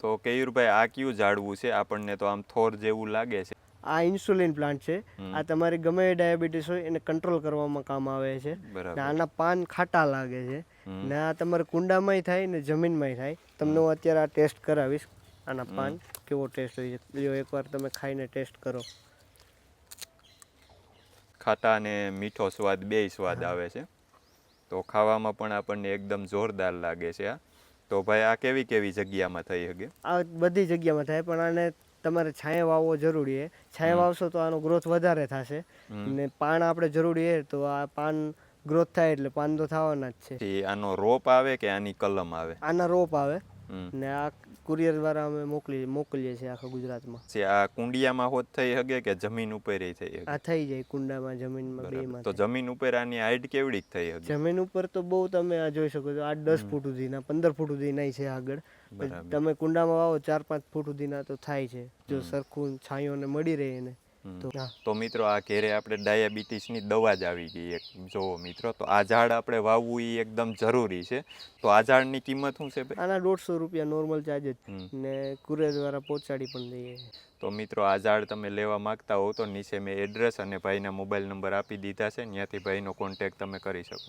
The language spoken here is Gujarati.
તો કેયુરભાઈ આ કયું ઝાડવું છે? આપણને તો આમ થોર જેવું લાગે છે. આ ઇન્સ્યુલિન પ્લાન્ટ છે. આ તમારી ગમે એ ડાયાબિટીસ હોય એને કંટ્રોલ કરવામાં કામ આવે છે. ને આના પાન ખાટા લાગે છે. ને આ તમારે કુંડામાંય થાય ને જમીનમાંય થાય. તમને હું અત્યારે આ ટેસ્ટ કરાવીશ. આના પાન કેવો ટેસ્ટ હોય છે જો એકવાર તમે ખાઈને ટેસ્ટ કરો. ખાટા અને મીઠો સ્વાદ બેય સ્વાદ આવે છે. તો ખાવામાં પણ આપણને એકદમ જોરદાર લાગે છે. તો ભાઈ આ કેવી કેવી જગ્યામાં થઈ શકે? આ બધી જગ્યામાં થાય પણ આને તમારે છાંયે વાવવો જરૂરી છે. છાંયે વાવશો તો આનો ગ્રોથ વધારે થશે. ને પાન આપણે જરૂરી છે તો આ પાન ગ્રોથ થાય એટલે પાન તો થવાના જ છે. આનો રોપ આવે કે આની કલમ આવે? આના રોપ આવે. ને આ કુરિયર દ્વારા અમે મોકલીએ છીએ આખા ગુજરાતમાં. આ કુંડિયામાં હોત થઈ શકે કે જમીન ઉપર થઈ શકે? આ થઈ જાય કુંડામાં જમીનમાં બેમાં. તો જમીન ઉપર આની હાઈટ કેવડી થઈ શકે? જમીન ઉપર તો બહુ તમે આ જોઈ શકો છો 8-10 ફૂટ સુધીના 15 ફૂટ સુધી નહીં છે આગળ. તમે કુંડામાં વાવો 4-5 ફૂટ સુધીના તો થાય છે જો સરખું છાંયોને મળી રહે એને. તો મિત્રો આ ઘેરે આપણે ડાયાબિટીસની દવા જ આવી ગઈ એક. જોવો મિત્રો, તો આ ઝાડ આપણે વાવવું એ એકદમ જરૂરી છે. તો આ ઝાડની કિંમત શું છે? આના 150 રૂપિયા નોર્મલ ચાર્જ જ. ને કુરિયર દ્વારા પહોંચાડી પણ દઈએ. તો મિત્રો આ ઝાડ તમે લેવા માંગતા હો તો નીચે મેં એડ્રેસ અને ભાઈના મોબાઈલ નંબર આપી દીધા છે. ત્યાંથી ભાઈનો કોન્ટેક્ટ તમે કરી શકો.